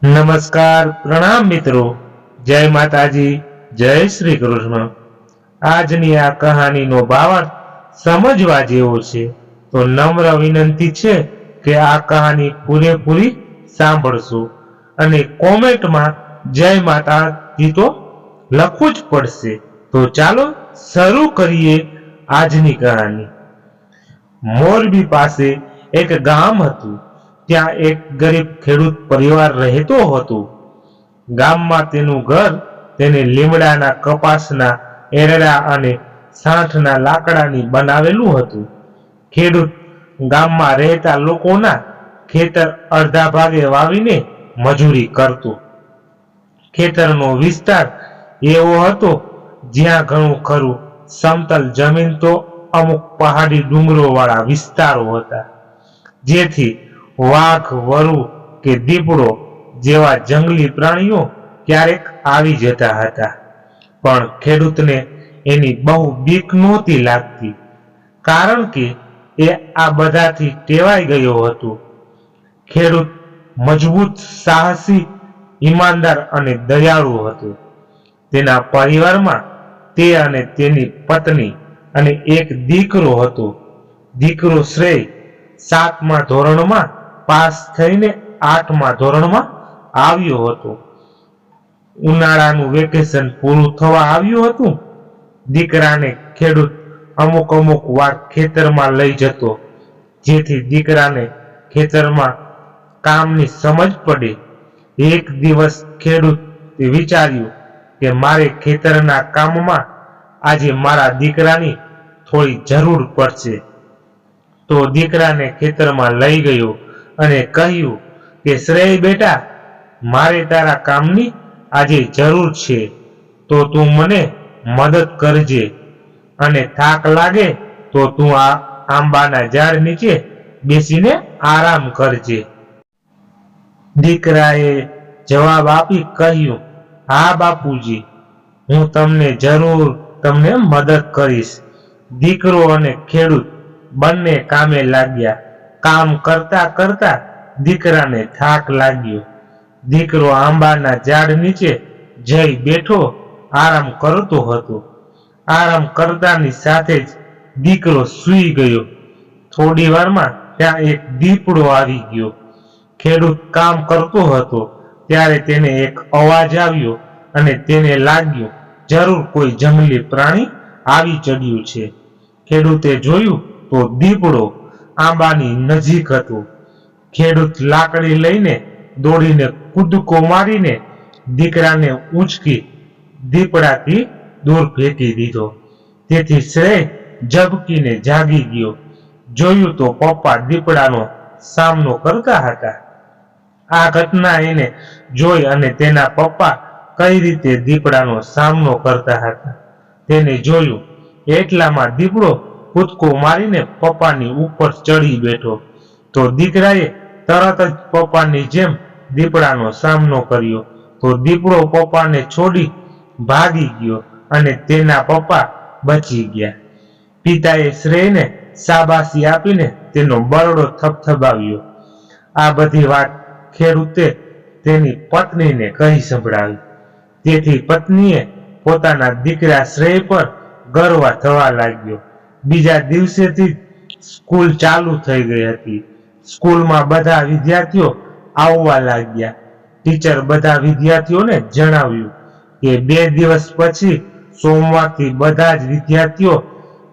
નમસ્કાર, પ્રણામ મિત્રો. જય માતાજી, જય શ્રી કૃષ્ણ. આજની આ કહાનીનો ભાવાર્થ સમજવા જેવો છે, તો નમ્ર વિનંતી છે કે આ કહાની પૂરેપૂરી સાંભળશો અને કોમેન્ટમાં જય માતાજી તો લખવું જ પડશે. તો ચાલો શરૂ કરીએ આજની કહાની. મોરબી પાસે એક ગામ હતું. ત્યાં એક ગરીબ ખેડૂત પરિવાર રહેતો હતો. ગામમાં તેનું ઘર તેને લીમડાના, કપાસના એરડા અને સાઠના લાકડાની બનાવેલું હતું. ખેડૂત ગામમાં રહેતા લોકોના ખેતર અડધા ભાગે વાવીને મજૂરી કરતો. ખેતરનો વિસ્તાર એવો હતો જ્યાં ઘણું ખરું સમતલ જમીન તો અમુક પહાડી ડુંગરો વાળા વિસ્તારો હતા, જેથી વાઘ, વરુ કે દીપડો જેવા જંગલી પ્રાણીઓ ક્યારેક આવી જતા હતા. પણ ખેડૂતને એની બહુ બીક નહોતી લાગતી, કારણ કે એ આ બધાથી ટેવાઈ ગયો હતો. ખેડૂત મજબૂત, સાહસી, ઈમાનદાર અને દયાળુ હતો. તેના પરિવારમાં તે અને તેની પત્ની અને એક દીકરો હતો. દીકરો શ્રેય 7મા ધોરણમાં પાસ થઈને 8મા ધોરણમાં આવ્યો હતો. ઉનાળાનું વેકેશન પૂરું થવા આવ્યું હતું. દીકરાને ખેડૂત અમુક વાર ખેતરમાં લઈ જતો, જેથી દીકરાને ખેતરમાં કામની સમજ પડે. એક દિવસ ખેડૂતે વિચાર્યું કે મારે ખેતરના કામમાં આજે મારા દીકરાની થોડી જરૂર પડશે. તો દીકરાને ખેતરમાં લઈ ગયો અને કહ્યું કે શ્રેય બેટા, મારે તારા કામની આજે જરૂર છે, તો તું મને મદદ કરજે અને થાક લાગે તો તું આ આંબાના ઝાડ નીચે બેસીને આરામ કરજે. દીકરાએ જવાબ આપી કહ્યું, હા બાપુજી, હું તમને મદદ કરીશ. દીકરો અને ખેડૂત બંને કામે લાગ્યા. કામ કરતા કરતા દીકરાને થાક લાગ્યો. દીકરો આંબાના ઝાડ નીચે જઈ બેઠો આરામ કરતો હતો. આરામ કરતાની સાથે જ દીકરો સૂઈ ગયો. થોડી વારમાં ત્યાં એક દીપડો આવી ગયો. ખેડૂત કામ કરતો હતો ત્યારે તેને એક અવાજ આવ્યો અને તેને લાગ્યું જરૂર કોઈ જંગલી પ્રાણી આવી ચડ્યું છે. ખેડૂતે જોયું તો દીપડો આંબાની નજીક હતો. ખેડૂત લાકડી લઈને દોડીને કૂદકો મારીને દીકરાને ઊંચકી દીપડાથી દૂર ફેંકી દીધો. તેથી શ્રેય ઝબકીને જાગી ગયો. જોયું તો પપ્પા દીપડાનો સામનો કરતા હતા. આ ઘટના એને જોઈ અને તેના પપ્પા કઈ રીતે દીપડાનો સામનો કરતા હતા તેને જોયું. એટલામાં દીપડો કૂદકો મારીને પપ્પાની ઉપર ચડી બેઠો. તો દીકરાએ તરત જ પપ્પાની જેમ દીપડાનો સામનો કર્યો. તો દીપડો પપ્પાને છોડી ભાગી ગયો અને તેના પપ્પા બચી ગયા. પિતાએ શ્રેયને શાબાશી આપીને તેનો બરડો થપથપાવ્યો. આ બધી વાત ખેડૂતે તેની પત્નીને કહી સંભળાવી. તેથી પત્નીએ પોતાના દીકરા શ્રેય પર ગર્વ થવા લાગ્યો. બીજા દિવસેથી સ્કૂલ ચાલુ થઈ ગઈ હતી. સ્કૂલમાં બધા વિદ્યાર્થીઓ આવવા લાગ્યા. ટીચર બધા વિદ્યાર્થીઓને જણાવ્યું કે 2 દિવસ પછી સોમવારથી બધા જ વિદ્યાર્થીઓ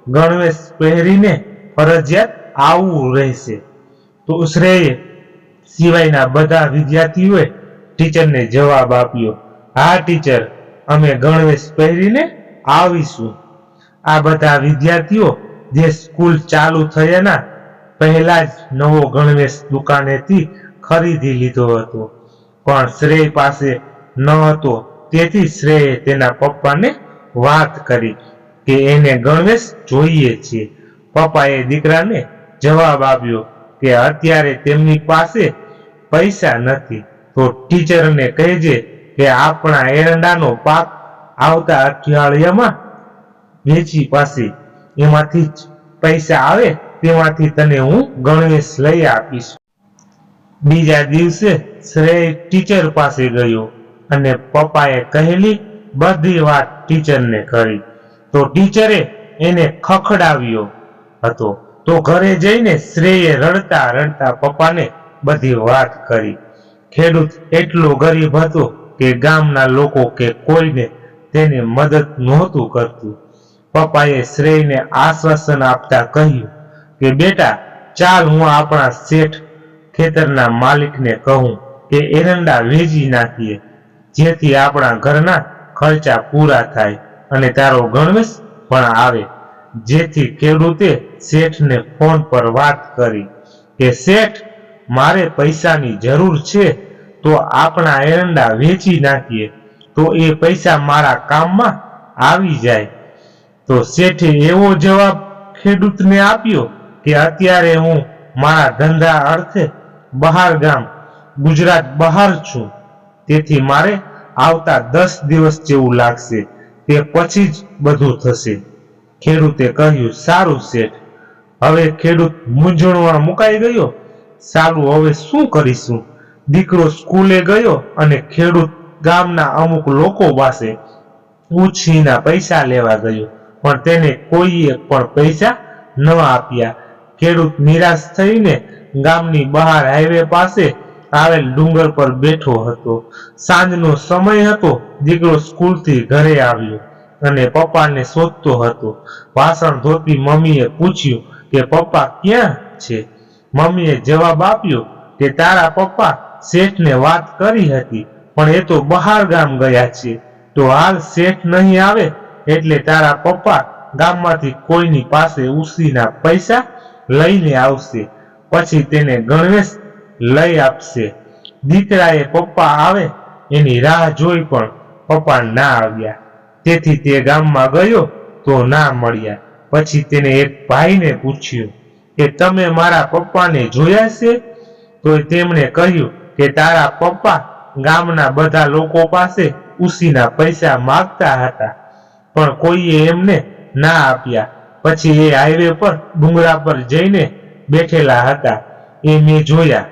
ગણવેશ પહેરીને ફરજિયાત આવવું રહેશે. તો શ્રેય સિવાયના બધા વિદ્યાર્થીઓએ ટીચરને જવાબ આપ્યો, હા ટીચર, અમે ગણવેશ પહેરીને આવીશું. આ બધા વિદ્યાર્થીઓ જે સ્કૂલ ચાલુ થયાના પહેલા જ નવો ગણવેશ દુકાનેથી ખરીદી લીધો હતો, પણ શ્રેય પાસે ન હતો. તેથી શ્રેયે તેના પપ્પાને વાત કરી કે એને ગણવેશ જોઈએ છે. પપ્પાએ દીકરાને જવાબ આપ્યો કે અત્યારે તેમની પાસે પૈસા નથી, તો ટીચરને કહેજે કે આપણા એરંડાનો પાક આવતા અઠવાડિયામાં વેચી પાસે એમાંથી જ પૈસા આવે તેમાંથી તને હું ગણવેશ લઈ આપીશ. બીજા દિવસે શ્રેય ટીચર પાસે ગયો અને પપ્પાએ કહેલી બધી વાત ટીચરને કરી. તો ટીચરે એને ખખડાવ્યો હતો. તો ઘરે જઈને શ્રેયે રડતા રડતા પપ્પાને બધી વાત કરી. ખેડૂત એટલો ગરીબ હતો કે ગામના લોકો કે કોઈને તેને મદદ નહોતું કરતું. પપ્પાએ શ્રેયને આશ્વાસન આપતા કહ્યું કે બેટા ચાલ, હું આપણા શેઠ ખેતરના માલિકને કહું કે એરંડા વેચી નાખીએ, જેથી આપણા ઘરના ખર્ચા પૂરા થાય અને તારો ગણવેશ પણ આવે. જેથી ખેડૂતે શેઠને ફોન પર વાત કરી કે શેઠ, મારે પૈસાની જરૂર છે, તો આપણા એરંડા વેચી નાખીએ તો એ પૈસા મારા કામમાં આવી જાય. તો શેઠે એવો જવાબ ખેડૂતને આપ્યો કે અત્યારે હું મારા ધંધા અર્થે બહાર ગામ ગુજરાત બહાર છું, તેથી મારે આવતા 10 દિવસ જેવું લાગશે, તે પછી જ બધું થશે. ખેડૂતે કહ્યું સારું શેઠ. હવે ખેડૂત મૂંઝવણમાં મુકાઈ ગયો. સારું, હવે શું કરીશું? દીકરો સ્કૂલે ગયો અને ખેડૂત ગામના અમુક લોકો પાસે ઉછીના પૈસા લેવા ગયો, પણ તેને કોઈએ પણ પૈસા ન આપ્યા. ખેડૂત નિરાશ થઈને ગામની બહાર હાઈવે પાસે આવેલ ડુંગર પર બેઠો હતો. સાંજનો સમય હતો. દીકરો સ્કૂલથી ઘરે આવ્યો અને પપ્પાને શોધતો હતો. વાસણ ધોતી મમ્મીએ પૂછ્યું કે પપ્પા ક્યાં છે? મમ્મીએ જવાબ આપ્યો કે તારા પપ્પા શેઠને વાત કરી હતી, પણ એ તો બહાર ગામ ગયા છે, તો હાલ શેઠ નહીં આવે એટલે તારા પપ્પા ગામમાંથી કોઈની પાસે ઉછીના પૈસા લઈને આવશે, પછી તેને ગણવેશ લઈ આપશે. દીકરાએ પપ્પા આવે એની રાહ જોઈ, પણ પપ્પા ના આવ્યા. તેથી તે ગામમાં ગયો તો ના મળ્યા. પછી તેને એક ભાઈને પૂછ્યું કે તમે મારા પપ્પાને જોયા છે? તો તેમણે કહ્યું કે તારા પપ્પા ગામના બધા લોકો પાસે ઉછીના પૈસા માંગતા હતા, પણ કોઈએ એમને ના આપ્યા. પછી એ હાઈવે પર ડુંગરા પર જઈને બેઠેલા હતા, એ મેં જોયા.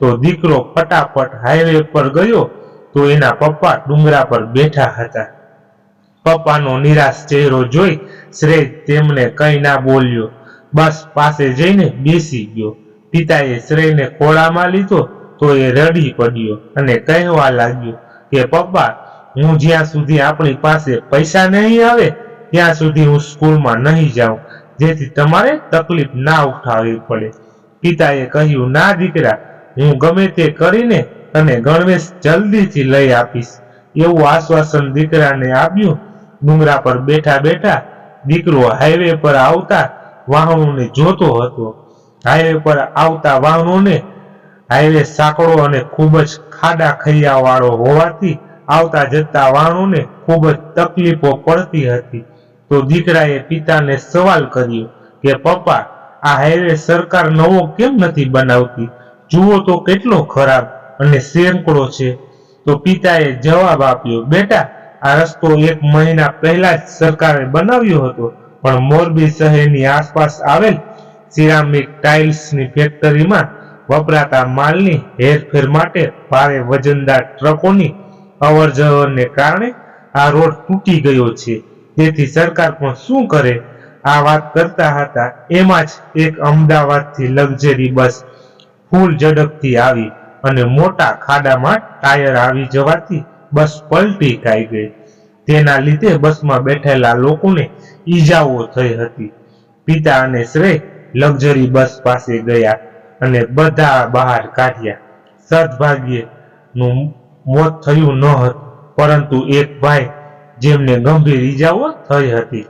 તો દીકરો ફટાફટ હાઈવે પર ગયો તો એના પપ્પા ડુંગરા પર બેઠા હતા. પપ્પાનો નિરાશ ચહેરો જોઈ શ્રેય તેમને કંઈ ના બોલ્યો, બસ પાસે જઈને બેસી ગયો. પિતાએ શ્રેયને ખોળામાં લીધો તો એ રડી પડ્યો અને કહેવા લાગ્યો કે પપ્પા, હું જ્યાં સુધી આપણી પાસે પૈસા નહીં આવે ત્યાં સુધી હું સ્કૂલમાં નહીં જાઉં, જેથી તમારે તકલીફ ના ઉઠાવવી પડે. પિતાએ કહ્યું ના દીકરા, હું ગમે તે કરીને તને ગણવેશ જલ્દીથી લઈ આપીશ, એવું આશ્વાસન દીકરાને આપ્યું. ડુંગરા પર બેઠા બેઠા દીકરો હાઈવે પર આવતા વાહનોને જોતો હતો. હાઈવે પર આવતા વાહનોને હાઈવે સાંકડો અને ખૂબ જ ખાડા ખૈયા વાળો હોવાથી આવતા જતા વાહનોને ખૂબ જ તકલીફો પડતી હતી. તો દીકરાએ પિતાને સવાલ કર્યો કે પપ્પા, આ હાઈવે સરકાર નવો કેમ નથી બનાવતી? જુઓ તો કેટલો ખરાબ અને સેંકડો છે. તો પિતાએ જવાબ આપ્યો બેટા, આ રસ્તો 1 મહિના પહેલા જ સરકારે બનાવ્યો હતો, પણ મોરબી શહેરની આસપાસ આવેલ સિરામિક ટાઇલ્સની ફેક્ટરીમાં વપરાતા માલની હેરફેર માટે ભારે વજનદાર ટ્રકોની અવરજવરને કારણે આ રોડ તૂટી ગયો છે. તેથી સરકાર પણ શું કરે? આ વાત કરતા હતા એમાં જ એક અમદાવાદથી લક્ઝરી બસ ફૂલ ઝડપથી આવી અને મોટા ખાડામાં ટાયર આવી જવાથી બસ પલટી ખાઈ ગઈ. તેના લીધે બસમાં બેઠેલા લોકોને ઈજાઓ થઈ હતી. પિતા અને શ્રેય લક્ઝરી બસ પાસે ગયા અને બધા બહાર કાઢ્યા. સદભાગ્યનું મોત થયું ન હતું, પરંતુ એક ભાઈ જેમને ગંભીર ઈજાઓ થઈ હતી,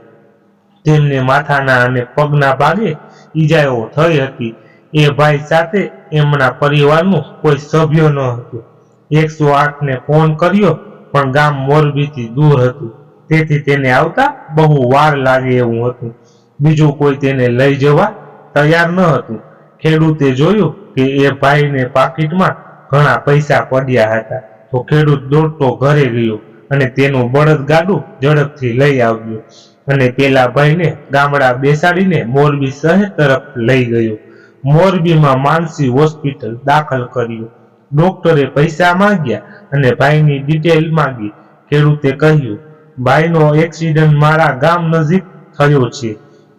તેમને માથાના અને પગના ભાગે ઈજાઓ થઈ હતી. એ ભાઈ સાથે એમના પરિવારનું કોઈ સભ્ય ન હતું. 108 ને ફોન કર્યો, પણ ગામ મોરબીથી દૂર હતું, તેથી તેને આવતા બહુ વાર લાગે એવું હતું. બીજું કોઈ તેને લઈ જવા તૈયાર ન હતું. ખેડૂતે જોયું કે એ ભાઈને પાકીટમાં ઘણા પૈસા પડ્યા હતા, તો ખેડૂત દોડતો ઘરે ગયો અને તેનું બળદગાડું ઝડપથી લઈ આવ્યો અને પેલા ભાઈને ગામડા બેસાડીને મોરબી શહેર તરફ લઈ ગયો. મોરબીમાં માનસી હોસ્પિટલ દાખલ કર્યો. ડોક્ટરે પૈસા માંગ્યા અને ભાઈની ડિટેલ માંગી. ખેડૂતે કહ્યું, ભાઈનો એક્સિડન્ટ મારા ગામ નજીક થયો છે.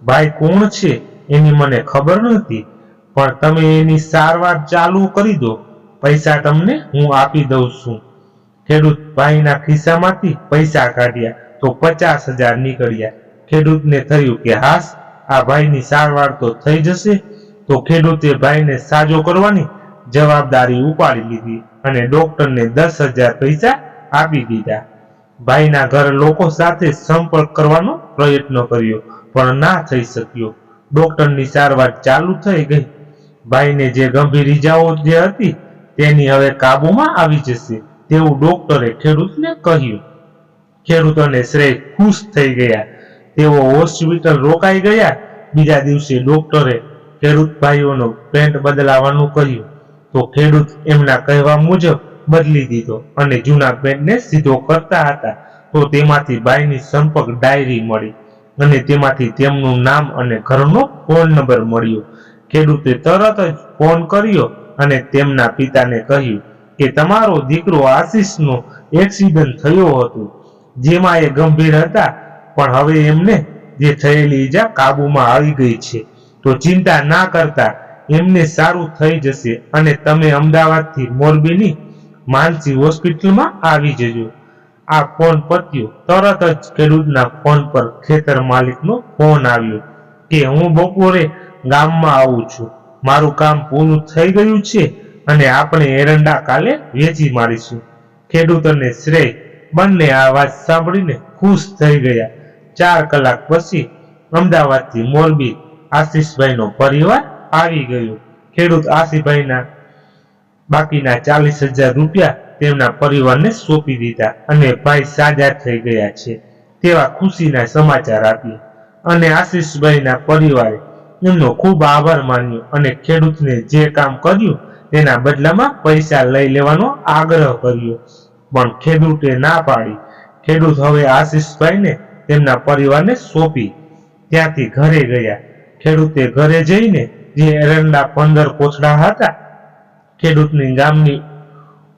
ભાઈ કોણ છે એની મને ખબર નથી, પણ તમે એની સારવાર ચાલુ કરી દો, પૈસા તમને હું આપી દઉં છું. ખેડૂત ભાઈના ખિસ્સામાંથી પૈસા કાઢ્યા તો 50,000 નીકળ્યા. ખેડૂતને થયું કે હાસ, આ ભાઈની સારવાર તો થઈ જશે. તો ખેડૂતે ભાઈને સાજો કરવાની જવાબદારી ઉપાડી લીધી અને ડોક્ટરને 10,000 પૈસા આપી દીધા. ભાઈના ઘર લોકો સાથે સંપર્ક કરવાનો પ્રયત્ન કર્યો, પણ ના થઈ શક્યો. ડોક્ટરની સારવાર ચાલુ થઈ ગઈ. ભાઈને જે ગંભીર ઈજાઓ જે હતી તેની હવે કાબુમાં આવી જશે તેવું ડોક્ટરે ખેડૂતને કહ્યું. ખેડૂત અને શ્રેય ખુશ થઈ ગયા. તેઓ હોસ્પિટલ રોકાઈ ગયા. બીજા દિવસે ડોક્ટરે ખેડૂત ભાઈઓનો પેન્ટ બદલાવાનું કહ્યું, તો ખેડૂત એમના કહેવા મુજબ બદલી દીધો અને જૂના પેન્ટને સીધો કરતા હતા તો તેમાંથી ભાઈની સંપર્ક ડાયરી મળી અને તેમાંથી તેમનું નામ અને ઘરનો ફોન નંબર મળ્યો. ખેડૂતે તરત જ ફોન કર્યો અને તેમના પિતાને કહ્યું કે તમારો દીકરો આશીષનો એક્સિડન્ટ થયો હતો, જેમાં એ ગંભીર હતા, પણ હવે એમને જે થયેલી ઈજા કાબુમાં આવી ગઈ છે, તો ચિંતા ના કરતા, એમને સારું થઈ જશે અને તમે અમદાવાદથી મોરબીની માનસી હોસ્પિટલમાં આવી જજો. આ ફોન પત્યો. તરત જ ખેડૂતના ફોન પર ખેતર માલિકનો ફોન આવ્યો કે હું બપોરે ગામમાં આવું છું, મારું કામ પૂરું થઈ ગયું છે અને આપણે એરંડા કાલે વેચી મારીશું. ખેડૂત અને શ્રેય બંને આ વાત સાંભળીને ખુશ થઈ ગયા. 4 કલાક પછી અમદાવાદથી મોરબી આશીષભાઈનો પરિવાર આવી ગયો. ખેડૂત આશીષભાઈના બાકીના 40,000 રૂપિયા તેમના પરિવારને સોંપી દીધા અને ભાઈ સાજા થઈ ગયા છે તેવા ખુશીના સમાચાર આપ્યા. અને આશીષભાઈના પરિવારે એમનો ખૂબ આભાર માન્યો અને ખેડૂતને જે કામ કર્યું તેના બદલામાં પૈસા લઈ લેવાનો આગ્રહ કર્યો, પણ ખેડૂતે ના પાડી. ખેડૂત હવે આશીષભાઈને તેમના પરિવારને સોંપી ત્યાંથી ઘરે ગયા. ખેડૂતે ઘરે જઈને જે એરંડા 15 કોથળા હતા ખેડૂતની ગામની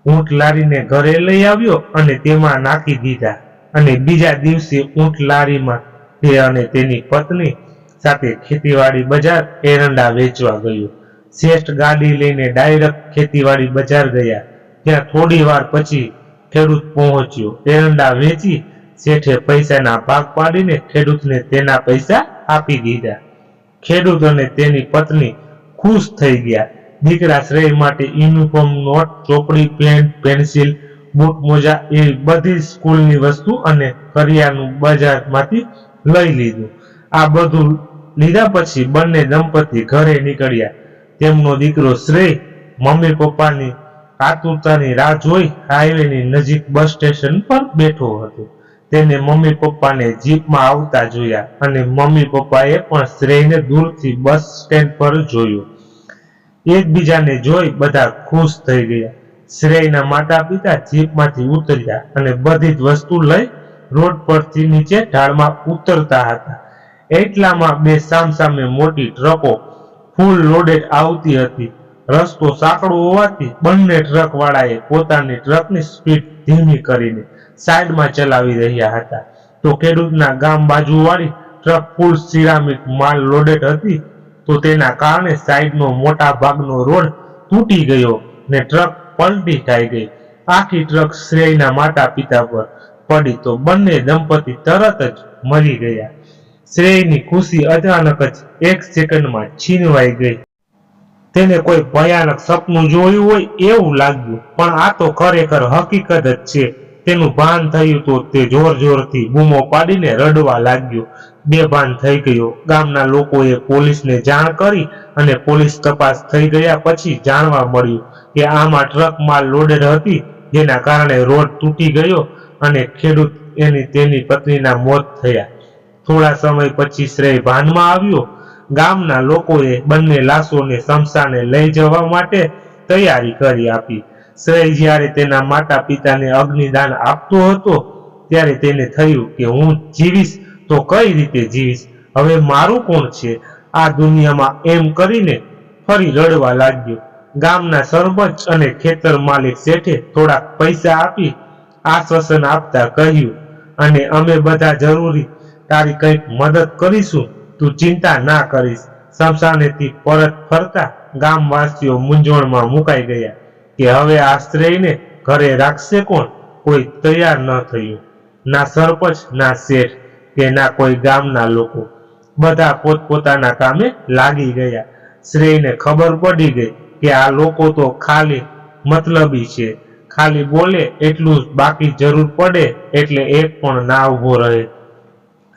ઊંટ લારીને ઘરે લઈ આવ્યો અને તેમાં નાખી દીધા અને બીજા દિવસે ઊંટ લારીમાં તે અને તેની પત્ની સાથે ખેતીવાડી બજાર એરંડા વેચવા ગયો. શેઠ ગાડી લઈને ડાયરેક્ટ ખેતીવાડી બજાર ગયા. ત્યાં થોડી વાર પછી ખેડૂત પહોંચ્યો. એરંડા વેચી શેઠે પૈસાના ભાગ પાડીને ખેડૂતને તેના પૈસા આપી દીધા. ખેડૂત અને તેની પત્ની ખુશ થઈ ગયા. દીકરા શ્રેય માટે યુનિફોર્મ, નોટ, ચોપડી, પેન, પેન્સિલ, બૂટ, મોજા એવી બધી સ્કૂલની વસ્તુ અને કરિયાનું બજારમાંથી લઈ લીધું. આ બધું લીધા પછી બંને દંપતી ઘરે નીકળ્યા. તેમનો દીકરો શ્રેય મમ્મી પપ્પાની આતુરતાની રાહ જોઈ હાઈવેની નજીક બસ સ્ટેશન પર બેઠો હતો. તેને મમ્મી પપ્પાને જીપમાં આવતા જોયા અને મમ્મી પપ્પાએ પણ શ્રેયને દૂરથી બસ સ્ટેન્ડ પર જોયો. એકબીજાને જોઈ બધા ખુશ થઈ ગયા. શ્રેયના માતા પિતા જીપમાંથી ઉતર્યા અને બધી જ વસ્તુ લઈ રોડ પરથી નીચે ઢાળમાં ઉતરતા હતા. એટલામાં બે સામસામે મોટી ટ્રકો ફૂલ લોડેડ આવતી હતી. રસ્તો સાંકડો હોવાથી બંને ટ્રક વાળાએ પોતાની ટ્રકની સ્પીડ ધીમી કરીને સાઈડમાં ચલાવી રહ્યા હતા. તો ખેડૂતના ગામ બાજુ વાળી ટ્રક ફૂલ સિરામિક માલ લોડેડ હતી, તો તેના કારણે સાઈડનો મોટા ભાગનો રોડ તૂટી ગયો ને ટ્રક પલટી ખાઈ ગઈ. આખી ટ્રક શ્રેયના માતા પિતા પર પડી તો બંને દંપતી તરત જ મરી ગયા. શ્રેયની ખુશી અચાનક જ 1 સેકન્ડમાં છીનવાઈ ગઈ. તેને કોઈ ભયાનક સપનું જોયું હોય એવું લાગ્યું, પણ આ તો ખરેખર હકીકત જ છે. તેનું ભાન થયું તો તે જોર જોરથી બૂમો પાડીને રડવા લાગ્યો. બેભાન થઈ ગયો. ગામના લોકોએ પોલીસને જાણ કરી અને પોલીસ તપાસ થઈ ગયા પછી જાણવા મળ્યું કે આમાં ટ્રક માલ લોડેડ હતી, જેના કારણે રોડ તૂટી ગયો અને ખેડૂત તેની પત્નીના મોત થયા. થોડા સમય પછી શ્રેય ભાનમાં આવ્યો. ગામના લોકોએ બંને લાશોને સ્મશાને લઈ જવા માટે તૈયારી કરી આપી. શ્રેય જ્યારે તેના માતા પિતાને અગ્નિદાન આપતો હતો ત્યારે તેને થયું કે હું જીવીશ તો કઈ રીતે જીવીશ, હવે મારું કોણ છે આ દુનિયામાં, એમ કરીને ફરી રડવા લાગ્યો. ગામના સરપંચ અને ખેતર માલિક શેઠે થોડાક પૈસા આપી આશ્વાસન આપતા કહ્યું, અને અમે બધા જરૂરી તારી કંઈક મદદ કરીશું, તું ચિંતા ના કરીશ. સ્મશાનેથી પરત ફરતા ગામવાસીઓ મૂંઝવણમાં મુકાઈ ગયા કે હવે આ શ્રેયને ઘરે રાખશે કોણ. કોઈ તૈયાર ન થયું, ના સરપંચ, ના શેઠ કે ના કોઈ ગામના લોકો. બધા પોતપોતાના કામે લાગી ગયા. શ્રેયને ખબર પડી ગઈ કે આ લોકો તો ખાલી મતલબી છે, ખાલી બોલે એટલું જ, બાકી જરૂર પડે એટલે એક પણ ના ઉભો રહે.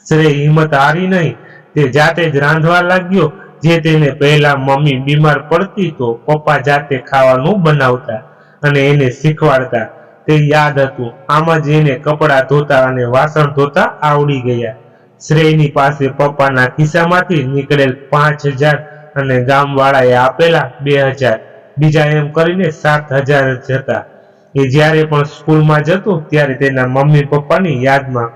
શ્રેય હિંમત હારી નહીં. તે જાતે જ રાંધવા લાગ્યો. જે તેને પહેલા મમ્મી બીમાર પડતી તો પપ્પા જાતે ખાવાનું બનાવતા અને એને શીખવાડતા તે યાદ હતું. આમાં જ એને કપડાં ધોતા અને વાસણ ધોતા આવડી ગયા. શ્રેયની પાસે પપ્પાના ખિસ્સામાંથી નીકળેલ 5,000 અને ગામવાળાએ આપેલા 2,000, બીજા એમ કરીને 7,000 જ હતા. એ જ્યારે પણ સ્કૂલમાં જતો ત્યારે તેના મમ્મી પપ્પાની યાદમાં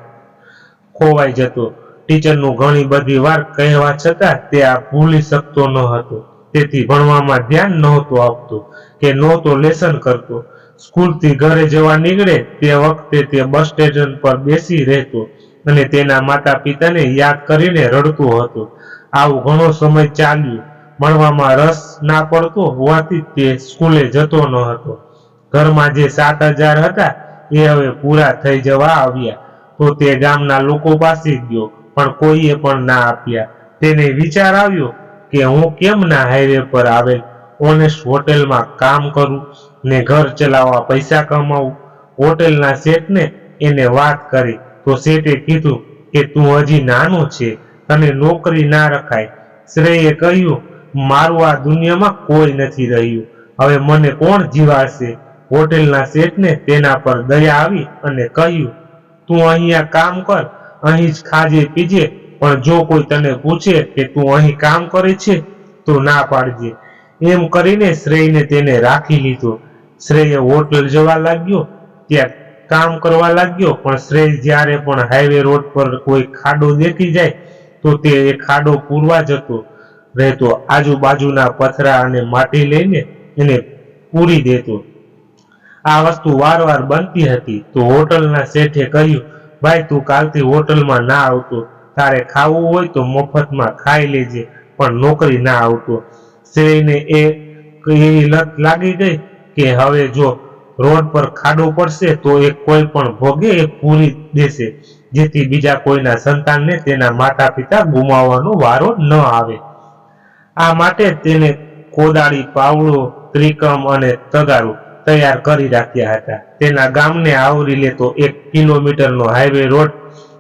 ખોવાઈ જતો. ટીચરનું ઘણી બધી વાર કહેવા છતાં તે આ ભૂલી શકતો ન હતો. તેથી ભણવામાં ધ્યાન નહોતું આપતું કે નહોતો લેસન કરતો. સ્કૂલથી ઘરે જવા નીકળે તે વખતે તે બસ સ્ટેશન પર બેસી રહેતો અને તેના માતા પિતાને યાદ કરીને રડતો હતો. આવું ઘણો સમય ચાલ્યું. ભણવામાં રસ ના પડતો હોવાથી તે સ્કૂલે જતો ન હતો. ઘરમાં જે 7,000 હતા એ હવે પૂરા થઈ જવા આવ્યા. તો તે ગામના લોકો પાસે ગયો, પણ કોઈએ પણ ના આપ્યા. તેને વિચાર આવ્યો કે હું કેમ ના હાઈવે પર આવેલ ઓનેસ્ટ હોટેલમાં કામ કરું ને ઘર ચલાવવા પૈસા કમાવું. હોટેલના શેઠને એને વાત કરી તો શેઠે કીધું કે તું હજી નાનો છે, તને નોકરી ના રખાય. શ્રેયે કહ્યું, મારું આ દુનિયામાં કોઈ નથી રહ્યું, હવે મને કોણ જીવાડશે. હોટેલના શેઠને તેના પર દયા આવી અને કહ્યું, તું અહીંયા કામ કર, અહીં જ ખાજે પીજે, પણ જો કોઈ તને પૂછે કે તું અહીં કામ કરે છે તો ના પાડજે. એમ કરીને શ્રેયને તેને રાખી લીધો. શ્રેય હોટલ જવા લાગ્યો, ત્યાં કામ કરવા લાગ્યો. પણ શ્રેય જ્યારે પણ હાઈવે રોડ પર કોઈ ખાડો દેખી જાય તો તે એ ખાડો પૂરવા જતો રહેતો. આજુબાજુના પથરા અને માટી લઈને એને પૂરી દેતો. આ વસ્તુ વારવાર બનતી હતી. તો હોટલના શેઠે કહ્યું, ભાઈ તું કાલથી હોટલમાં ના આવતો, તારે ખાવું હોય તો મફતમાં ખાઈ લેજે, પણ નોકરી ના આવતો. શ્રેયને એવી લત લાગી ગઈ કે હવે જો રોડ પર ખાડો પડશે તો એ કોઈ પણ ભોગે એ પૂરી દેશે, જેથી બીજા કોઈના સંતાનને તેના માતા પિતા ગુમાવવાનો વારો ન આવે. આ માટે તેને કોદાળી, પાવડો, ત્રિકમ અને તગારું તૈયાર કરી રાખ્યા હતા. તેના ગામને આવરી લેતો 1 કિલોમીટરનો હાઈવે રોડ,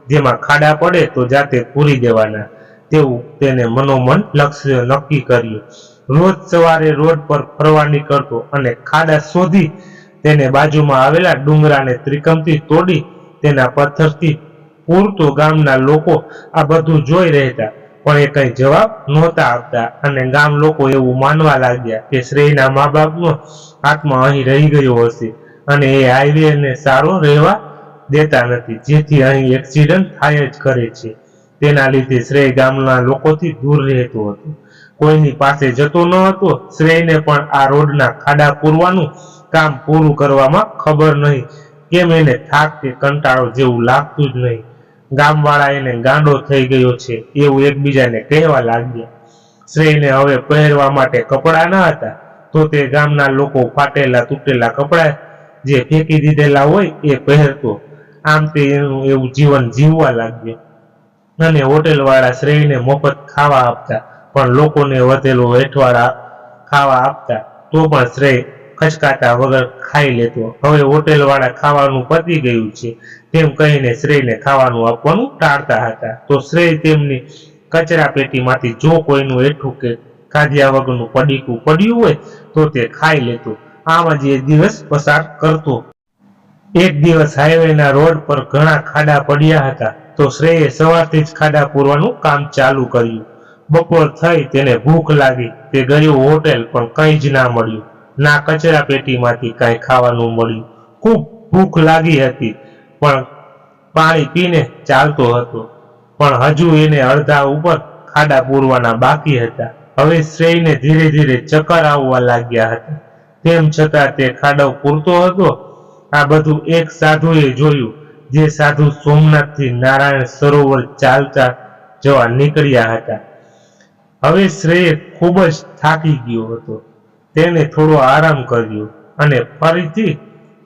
જેમાં ખાડા પડે તો જાતે પૂરી દેવાના, તેવું તેને મનોમન લક્ષ્ય નક્કી કર્યું. રોજ સવારે રોડ પર ફરવા નીકળતો અને ખાડા શોધી તેને બાજુમાં આવેલા ડુંગરાને ત્રિકમથી તોડી તેના પથ્થરથી પૂરતો. ગામના લોકો આ બધું જોઈ રહેતા, પણ એ કઈ જવાબ નહોતા આપતા અને ગામ લોકો એવું માનવા લાગ્યા કે શ્રેયના મા બાપનો આત્મા અહીં રહી ગયો હશે અને એ હાઈવેને સારો રહેવા દેતા નથી, જેથી અહીં એક્સિડન્ટ થાય જ કરે છે. તેના લીધે શ્રેય ગામના લોકોથી દૂર રહેતો હતો, કોઈની પાસે જતો ન હતો. શ્રેયને પણ આ રોડના ખાડા પૂરવાનું કામ પૂરું કરવામાં ખબર નહીં કેમ એને થાક કે કંટાળો જેવું લાગતું જ નહીં. ગામવાળા એને ગાંડો થઈ ગયો છે એવું એકબીજાને કહેવા લાગ્યા. શ્રેયને હવે પહેરવા માટે કપડાં ન હતા, તો તે ગામના લોકો ફાટેલા તૂટેલા કપડાં જે ફેંકી દીધેલા હોય એ પહેરતો. આમ તે એનું એવું જીવન જીવવા લાગ્યો અને હોટેલવાળા શ્રેયને મફત ખાવા આપતા, પણ લોકોને વધેલો વેઠવાળા ખાવા આપતા તો પણ શ્રેય ખચકાતા વગર ખાઈ લેતો. હવે હોટેલવાળા ખાવાનું પતી ગયું છે તેમ કહીને શ્રેયને ખાવાનું આપવાનું ટાળતા હતા. તો શ્રેય તેમની કચરા પેટીમાંથી જો કોઈનું એઠું કે ખાધ્યા વગરનું પડીકું પડ્યું હોય તો તે ખાઈ લેતો. આમ જ એ દિવસ પસાર કરતો. એક દિવસ હાઈવેના રોડ પર ઘણા ખાડા પડ્યા હતા, તો શ્રેયે સવારથી જ ખાડા પૂરવાનું કામ ચાલુ કર્યું. બપોર થઈ, તેને ભૂખ લાગી. તે ગયો હોટેલ, પણ કંઈ જ ના મળ્યું. ના કચરા પેટીમાંથી કાંઈ ખાવાનું મળ્યું. ખૂબ ભૂખ લાગી હતી, પણ પાણી પીને ચાલતો હતો. પણ હજુ એને અડધા ઉપર ખાડા પૂરવાના બાકી હતા. હવે શ્રેયને ધીરે ધીરે ચક્કર આવવા લાગ્યા હતા. તેમ છતાં તે ખાડો પૂરતો હતો. આ બધું એક સાધુએ જોયું, જે સાધુ સોમનાથથી નારાયણ સરોવર ચાલતા જવા નીકળ્યા હતા. હવે શ્રેય ખૂબ જ થાકી ગયો હતો. તેને થોડો આરામ કર્યો અને ફરીથી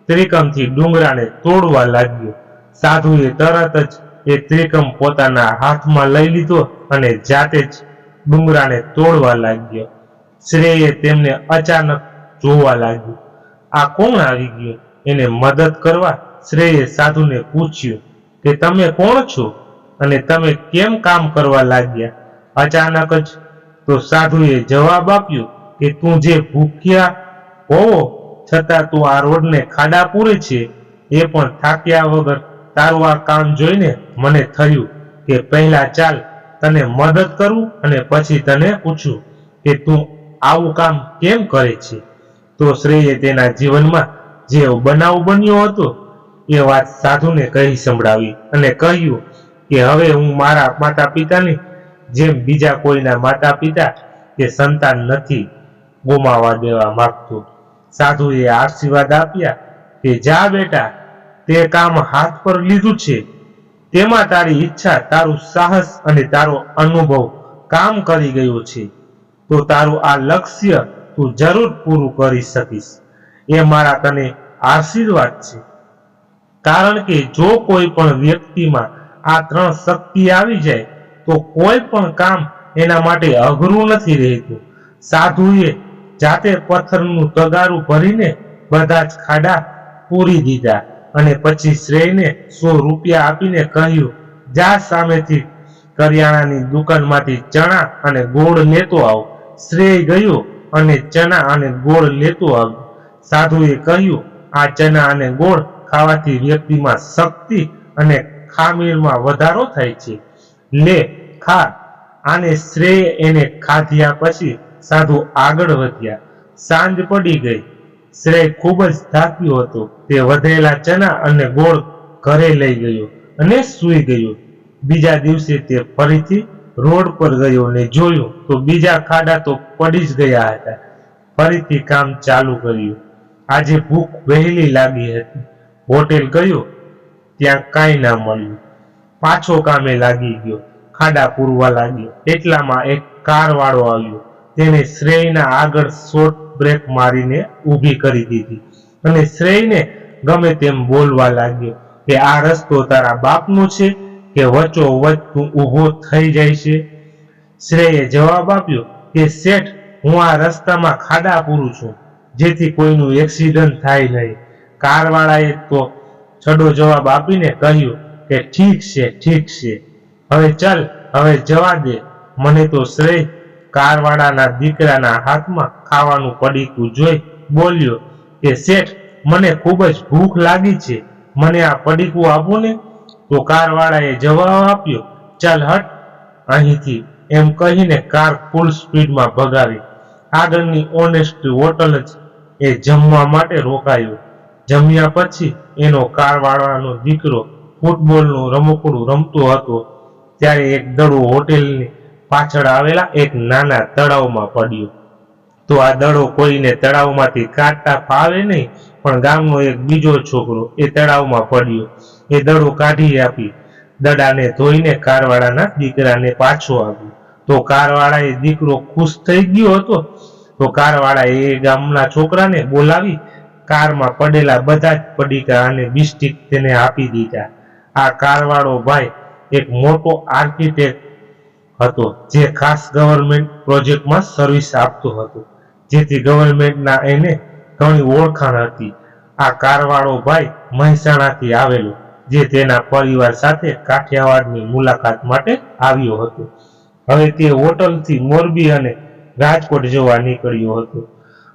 ત્રિકમથી ડુંગરાને તોડવા લાગ્યો. સાધુએ તરત જ એ ત્રિકમ પોતાના હાથમાં લઈ લીધો અને જાતે જ ડુંગરાને તોડવા લાગ્યો. શ્રેયે તેમને અચાનક જોવા લાગ્યું. આ કોણ આવી ગયું? એને મદદ કરવા શ્રેયે સાધુને પૂછ્યું કે તમે કોણ છો અને તમે કેમ કામ કરવા લાગ્યા? અચાનક જ તો સાધુએ જવાબ આપ્યો કે તું જે ભૂખ્યા હોવો છતાં તું આ રોડને ખાડા પૂરે છે, એ પણ થાક્યા વગર. તારું આ કામ જોઈને મને થયું કે પહેલા ચાલ તને મદદ કરું અને પછી તને પૂછું કે તું આવું કામ કેમ કરે છે. તો શ્રેયે તેના જીવનમાં જે બનાવ બન્યો હતો એ વાત સાધુને કહી સંભળાવી અને કહ્યું કે હવે હું મારા માતા પિતાની જેમ બીજા કોઈના માતા પિતા કે સંતાન નથી ગુમાવા દેવા માંગતો. સાધુએ આશીર્વાદ આપ્યા કે જા બેટા, તે કામ હાથ પર લીધું છે, તેમાં તારી ઈચ્છા, તારું સાહસ અને તારો અનુભવ કામ કરી ગયો છે, તો તારું આ લક્ષ્ય તું જરૂર પૂરું કરી શકીશ. એ મારા તને આશીર્વાદ છે. કારણ કે જો કોઈ પણ વ્યક્તિમાં આ ત્રણ શક્તિ આવી જાય તો કોઈ પણ કામ એના માટે અઘરું નથી રહેતું. સાધુએ જાતે પથ્થરનું તગારું ભરીને બધા જ ખાડા પૂરી દીધા અને પછી શ્રેયને 100 રૂપિયા આપીને કહ્યું, જા સામેથી કરિયાણાની દુકાનમાંથી ચણા અને ગોળ લેતો આવ. શ્રેય ગયો અને ચણા અને ગોળ લેતો આવ્યો. સાધુએ કહ્યું, આ ચણા અને ગોળ ખાવાથી વ્યક્તિમાં શક્તિ અને ખામીરમાં વધારો થાય છે. લે ખા. આને શ્રેય એને ખાધ્યા પછી સાધુ આગળ વધ્યા. સાંજ પડી ગઈ. શ્રેય ખૂબ જ થાક્યો હતો. તે વધેલા ચણા અને ગોળ ઘરે લઈ ગયો અને સૂઈ ગયો. બીજા દિવસે તે ફરીથી રોડ પર ગયો અને જોયું તો બીજા ખાડા તો પડી જ ગયા હતા. ફરીથી કામ ચાલુ કર્યું. આજે ભૂખ વહેલી લાગી હતી. હોટેલ ગયો, ત્યાં કાંઈ ના મળ્યું. પાછો કામે લાગી ગયો. ખાડા પૂરવા લાગ્યો. એટલામાં એક કાર વાળો આવ્યો. તેને શ્રેયના આગળ શોર્ટ બ્રેક મારીને ઊભી કરી દીધી અને શ્રેયને ગમે તેમ બોલવા લાગ્યો કે આ રસ્તો તારા બાપનો છે કે વચ્ચોવચ્ચ તું ઊભો થઈ જાય છે. શ્રેયે જવાબ આપ્યો કે શેઠ, હું આ રસ્તામાં ખાડા પૂરું છું જેથી કોઈનું એક્સિડન્ટ થાય નહીં. કારવાળાએ તો છડો જવાબ આપીને કહ્યું કે ઠીક છે, ઠીક છે, હવે ચાલ, હવે જવા દે મને. તો શ્રેય કારવાળાના દીકરાના હાથમાં ખાવાનું પડીકું જોઈ બોલ્યો કે શેઠ, મને ખૂબ જ ભૂખ લાગી છે, મને આ પડીકું આપો ને. તો કારવાળાએ જવાબ આપ્યો, ચાલ હટ અહીંથી. એમ કહીને કાર ફૂલ સ્પીડમાં ભગાવી. આગળની ઓનેસ્ટી હોટલ જ એ જમવા માટે રોકાયો. જમ્યા પછી એનો કારવાળાનો દીકરો ફૂટબોલનું રમકડું રમતો હતો ત્યારે એક દડો હોટેલની પાછળ આવેલા એક નાના તળાવમાં પડ્યો. તો આ દડો કોઈને તળાવમાંથી કાઢતા ફાવે નહીં, પણ ગામનો એક બીજો છોકરો એ તળાવમાં પડ્યો. એ દડો કાઢી આપી. દડાને ધોઈને કારવાળાના દીકરાને પાછો આપ્યો. તો કારવાળાએ દીકરો ખુશ થઈ ગયો હતો. તો કારવાળાએ એ ગામના છોકરાને બોલાવી કારમાં પડેલા બધા જ પડીકા અને બિસ્કિટ તેને આપી દીધા. આ કારવાળો ભાઈ એક મોટો આર્કિટેક્ટ હતો જે ખાસ ગવર્મેન્ટ પ્રોજેક્ટમાં સર્વિસ આપતો હતો, જેથી ગવર્મેન્ટના એને ઘણી ઓળખાણ હતી. આ કારવાળો ભાઈ મહેસાણાથી આવેલો, જે તેના પરિવાર સાથે કાઠિયાવાડની મુલાકાત માટે આવ્યો હતો. હવે તે હોટલથી મોરબી અને રાજકોટ જવા નીકળ્યો હતો.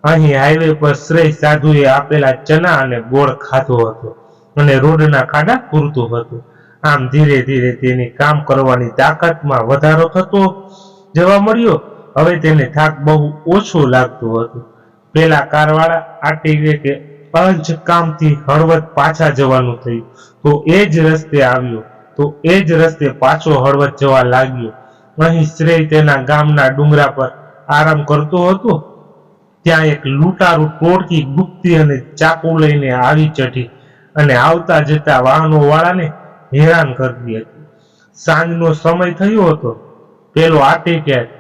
અહીં હાઈવે પર શ્રેય સાધુએ આપેલા ચણા અને ગોળ ખાધો હતો અને રોડના ખાડા પૂરતો હતો. આમ ધીરે ધીરે તેની કામ કરવાની તાકાતમાં વધારો થતો જવા મળ્યો. હવે તેને થાક બહુ ઓછો લાગતો હતો. પેલા કારવાળા આટીએ કે અંજ કામથી હળવદ પાછા જવાનું થયું તો એ જ રસ્તે આવ્યો, તો એ જ રસ્તે પાછો હળવદ જવા લાગ્યો. અહીં શ્રેય તેના ગામના ડુંગરા પર આરામ કરતો હતો ત્યાં એક લૂંટારૂ ટોળકી ગુપ્તી અને ચાકુ લઈને આવી ચઢી અને આવતા જતા વાહનો વાળાને હેરાન કરતી હતી. સાંજનો સમય થયો હતો. પેલો આર્ટિકેટ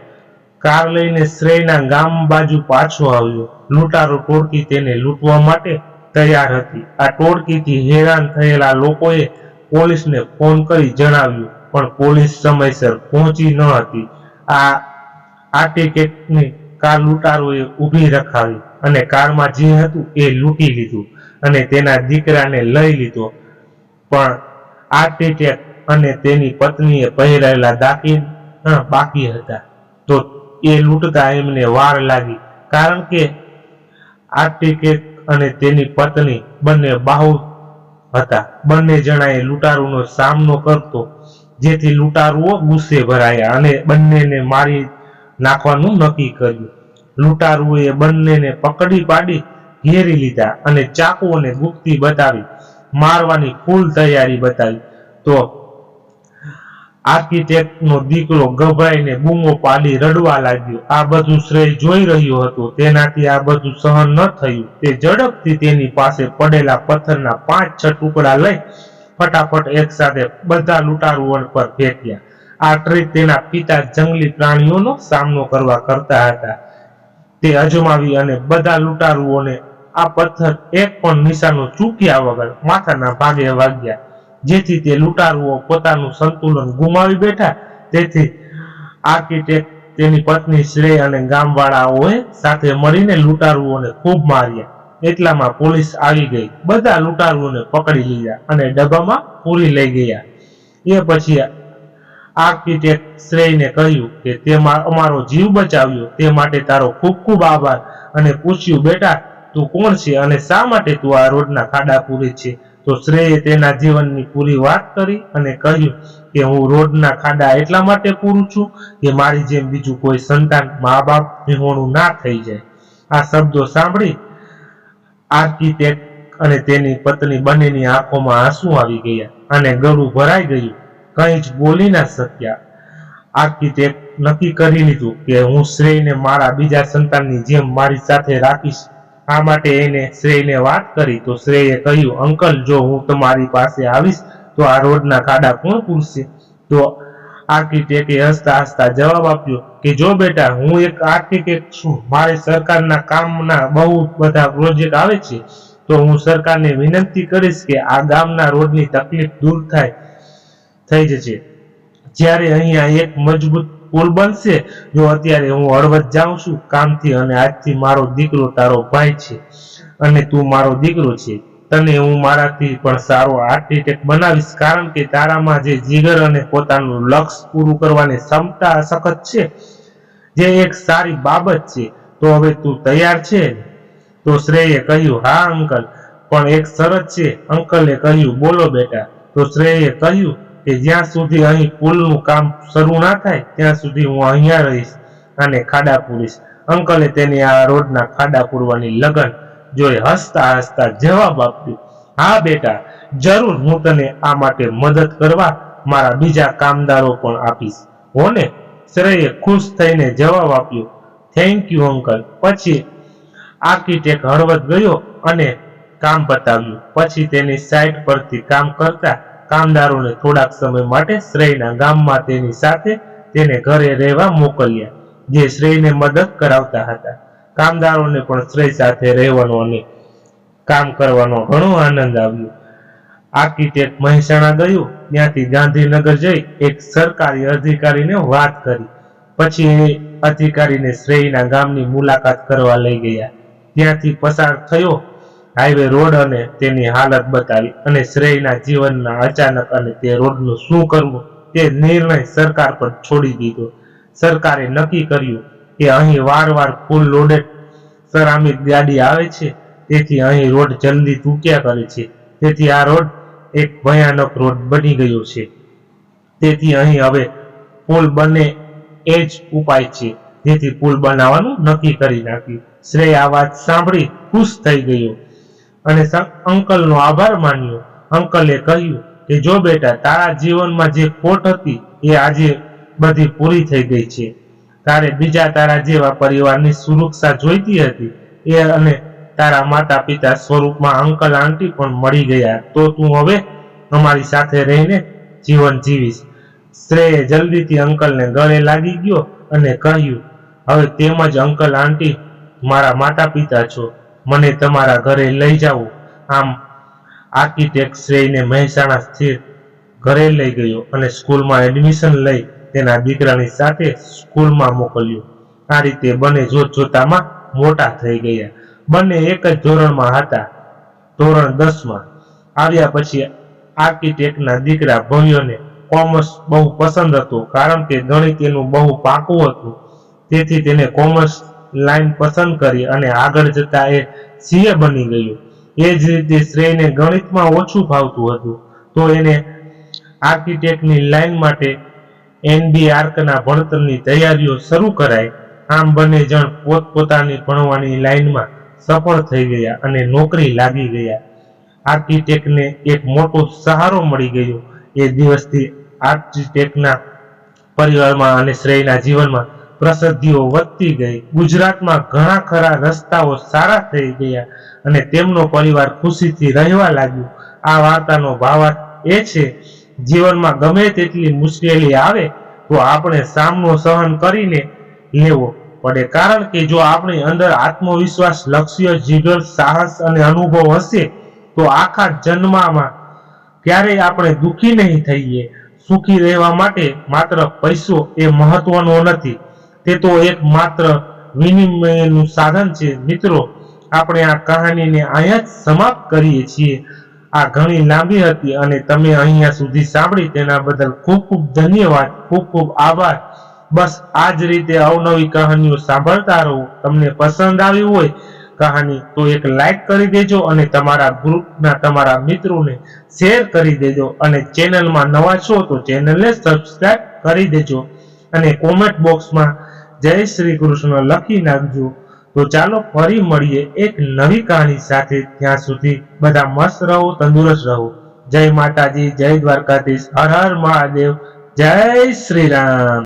કાર લઈને શ્રેયના ગામ બાજુ પાછો આવ્યો. લૂંટારૂ ટોળકી તેને લૂંટવા માટે તૈયાર હતી. આ ટોળકીથી હેરાન થયેલા લોકોએ પોલીસને ફોન કરી જણાવ્યું, પણ પોલીસ સમયસર પહોંચી ન હતી. આ આર્ટિકેટની કાર લૂંટારોએ ઊભી રખાવી અને કારમાં જે હતું એ લૂંટી લીધું અને તેના દીકરાને લઈ લીધો. પણ આર્ટિકેટ અને તેની પત્નીએ પહેરેલા દાગીના બાકી હતા. તો એ લૂંટતા એમને વાર લાગી, કારણ કે આર્ટિકેટ અને તેની પત્ની બંને બાહુ હતા. બંને જણાએ લૂંટારૂનો સામનો કરતો, જેથી લૂંટારુઓ ગુસ્સે ભરાયા અને બંનેને મારી નાખવાનું નક્કી કર્યું. લૂંટારુએ બંનેને પકડી પાડી ઘેરી લીધા અને ચાકુ અને ગુપ્તી બતાવી મારવાની ફૂલ તૈયારી બતાવી. તો આર્કિટેક્ટનો દીકરો ગભરાઈને બૂમો પાડી રડવા લાગ્યો. આ બધું શ્રેય જોઈ રહ્યો હતો. તેનાથી આ બધું સહન ન થયું. તે ઝડપથી તેની પાસે પડેલા પથ્થરના 5-6 ટુકડા લઈ ફટાફટ એક સાથે બધા લૂંટારુઓ પર ફેંક્યા. આ ટ્રીક તેના પિતા જંગલી પ્રાણીઓનો સામનો કરવા કરતા હતા. તે અજમાવી અને બધા લૂંટારુઓને આ પથ્થર એક પણ નિશાનો ચૂક્યા વગર માથાના ભાગે વાગ્યા, જેથી તે લૂંટારુઓ પોતાનું સંતુલન ગુમાવી બેઠા. તેથી આર્કિટેક્ટ, તેની પત્ની શ્રેય અને ગામવાળાઓએ સાથે મળીને લૂંટારુઓને ખૂબ માર્યા. એટલામાં પોલીસ આવી ગઈ. બધા લૂંટારુઓને પકડી લીધા અને ડબ્બામાં પૂરી લઈ ગયા. એ પછી આર્કિટેક્ટ શ્રેયને કહ્યું કે તે અમારો જીવ બચાવ્યો તે માટે તારો ખૂબ ખૂબ આભાર, અને પૂછ્યું, બેટા તું કોણ છે અને શા માટે તું આ રોડના ખાડા પૂરે છે? તો શ્રેયે તેના જીવનની પૂરી વાત કરી અને કહ્યું કે હું રોડના ખાડા એટલા માટે પૂરું છું કે મારી જેમ બીજું કોઈ સંતાન મા બાપ વિહોણું ના થઈ જાય. આ શબ્દો સાંભળી આર્કિટેક્ટ અને તેની પત્ની બંનેની આંખોમાં આંસુ આવી ગયા અને ગળું ભરાઈ ગયું. કંઈ જ બોલી ના શક્યા. આર્કિટેક્ટ નક્કી કરી લીધું કે હું શ્રેયને મારા બીજા સંતાનની જેમ મારી સાથે રાખીશ. આ માટે એને શ્રેયને વાત કરી. તો શ્રેયે કહ્યું, અંકલ, જો હું તમારી પાસે આવીશ તો આ રોડના ખાડા કોણ પૂરશે? તો આર્કિટેક્ટે હસતા હસતા જવાબ આપ્યો કે જો બેટા, હું એક આર્કિટેક્ટ છું. મારે સરકારના કામના બહુ બધા પ્રોજેક્ટ આવે છે, તો હું સરકારને વિનંતી કરીશ કે આ ગામના રોડની તકલીફ દૂર થઈ જશે. જ્યારે અહીંયા એક મજબૂત પુલ બનશે. જો અત્યારે હું હળવદ જાઉં છું કામથી, અને આજથી મારો દીકરો તારો ભાઈ છે અને તું મારો દીકરો છે. તને હું મારાથી પણ સારો આર્કિટેક્ટ બનાવીશ, કારણ કે તારામાં જે જીગર અને પોતાનું લક્ષ્ય પૂરું કરવાની ક્ષમતા સખત છે, જે એક સારી બાબત છે. તો હવે તું તૈયાર છે? તો શ્રેયે કહ્યું, હા અંકલ, પણ એક શરત છે. અંકલે કહ્યું, બોલો બેટા. તો શ્રેયે કહ્યું કે જ્યાં સુધી અહીં પુલનું કામ શરૂ ના થાય ત્યાં સુધી હું અહીંયા રહીશ અને ખાડા પૂરીશ. અંકલે તેને આ રોડના ખાડા પૂરવાની લગન જોઈ હસતા હસતા જવાબ આપ્યો, હા બેટા, જરૂર, હું તને આ માટે મદદ કરવા મારા બીજા કામદારો પણ આપીશ હો ને? શ્રેયે ખુશ થઈને જવાબ આપ્યો, થેન્ક યુ અંકલ. પછી આર્કિટેક્ટ હળવદ ગયો અને કામ પતાવ્યું. પછી તેની સાઇટ પરથી કામ કરતા કામદારોને થોડાક સમય માટે શ્રેયના ગામમાં તેની સાથે તેને ઘરે રહેવા મોકલ્યા, જે શ્રેયને મદદ કરાવતા હતા. કામદારોને પણ શ્રેય સાથે રહેવાનો અને કામ કરવાનો ઘણો આનંદ આવ્યો. આર્કિટેક્ટ મહેસાણા ગયો. ત્યાંથી ગાંધીનગર જઈ એક સરકારી અધિકારીને વાત કરી. પછી એ અધિકારીને શ્રેયના ગામની મુલાકાત કરવા લઈ ગયા. ત્યાંથી પસાર થયો હાઈવે રોડ અને તેની હાલત બતાવી અને શ્રેયના જીવનના અચાનક અને તે રોડનું શું કરવું તે નિર્ણય સરકાર પર છોડી દીધો. સરકારે નક્કી કર્યું કે અહીં વારવાર ફૂલ લોડેડ સરામિક ગાડી આવે છે, તેથી અહીં રોડ જલ્દી તૂટ્યા કરે છે. તેથી આ રોડ એક ભયાનક રોડ બની ગયો છે. તેથી અહીં હવે પુલ બને એ જ ઉપાય છે. જેથી પુલ બનાવવાનું નક્કી કરી નાખ્યું. શ્રેય આ વાત સાંભળી ખુશ થઈ ગયો અને અંકલનો આભાર માન્યો. અંકલે કહ્યું કે જો બેટા, તારા જીવનમાં જે ખોટ હતી એ આજે બધી પૂરી થઈ ગઈ છે. તારે બીજા તારા જેવા પરિવારની સુરક્ષા જોઈતી હતી એ અને તારા માતા પિતા સ્વરૂપમાં અંકલ આંટી પણ મળી ગયા, તો તું હવે અમારી સાથે રહીને જીવન જીવીશ. શ્રેય જલ્દીથી અંકલને ગળે લાગી ગયો અને કહ્યું, હવે તેમ જ અંકલ આંટી મારા માતા પિતા છો, મને તમારા ઘરે લઈ જાઓ. આમ આર્કિટેક્ટ શ્રેયને મહેસાણા સ્થિર ઘરે લઈ ગયો અને સ્કૂલમાં એડમિશન લઈ તેના દીકરાની સાથે સ્કૂલમાં મોકલ્યો. આ રીતે બંને જોતજોતામાં મોટા થઈ ગયા. બંને એક જ ધોરણમાં હતા, ધોરણ 10માં. આવ્યા પછી આર્કિટેક્ટના દીકરા ભવ્યને કોમર્સ બહુ પસંદ હતું, કારણ કે ગણિત એનું બહુ પાકું હતું. તેથી તેને કોમર્સ લાઈન પસંદ કરી અને આગળ જતા એ સીએ બની ગયો. એ જ રીતે શ્રેયને ગણિતમાં ઓછું ફાવતું હતું, તો એને આર્કિટેક્ટની લાઈન માટે NBARCના ભણતરની તૈયારીઓ શરૂ કરાઈ. આમ બંને જણ પોતપોતાની ભણવાની લાઈનમાં સફળ થઈ ગયા અને નોકરી લાગી ગયા. આર્કિટેક્ટને એક મોટો સહારો મળી ગયો. એ દિવસથી આર્કિટેક્ટના પરિવારમાં અને શ્રેયના જીવનમાં પ્રસિદ્ધિઓ વધતી ગઈ. ગુજરાતમાં ઘણા ખરા રસ્તાઓ સારા થઈ ગયા અને તેમનો પરિવાર ખુશીથી રહેવા લાગ્યો. આ વાર્તાનો ભાવાર્થ એ છે, જીવનમાં ગમે તેટલી મુશ્કેલી આવે તો આપણે સામનો સહન કરીને લેવો પડે, કારણ કે જો આપણી અંદર આત્મવિશ્વાસ, લક્ષ્ય, જીગર, સાહસ અને અનુભવ હશે તો આખા જન્મમાં ક્યારેય આપણે દુઃખી નહીં થઈએ. સુખી રહેવા માટે માત્ર પૈસો એ મહત્વનો નથી, તે તો એક માત્ર વિનિમયનું સાધન છે. મિત્રો, આપણે આ કહાનીને અહીંયા જ સમાપ્ત કરીએ છીએ. આ ઘણી લાંબી હતી અને તમે અહીંયા સુધી સાંભળી તેના બદલ ખૂબ ખૂબ ધન્યવાદ, ખૂબ ખૂબ આભાર. બસ આ જ રીતે અવનવી કહાનીઓ સાંભળતા રહો. તમને પસંદ આવી હોય કહાની તો એક લાઈક કરી દેજો અને તમારા ગ્રુપના તમારા મિત્રોને શેર કરી દેજો. અને ચેનલમાં નવા છો તો ચેનલને સબસ્ક્રાઇબ કરી દેજો અને કોમેન્ટ બોક્સમાં જય શ્રી કૃષ્ણ લખી નાખજો. તો ચાલો ફરી મળીએ એક નવી કહાની સાથે. ત્યાં સુધી બધા મસ્ત રહો, તંદુરસ્ત રહો. જય માતાજી, જય દ્વારકાધીશ, હર હર મહાદેવ, જય શ્રી રામ.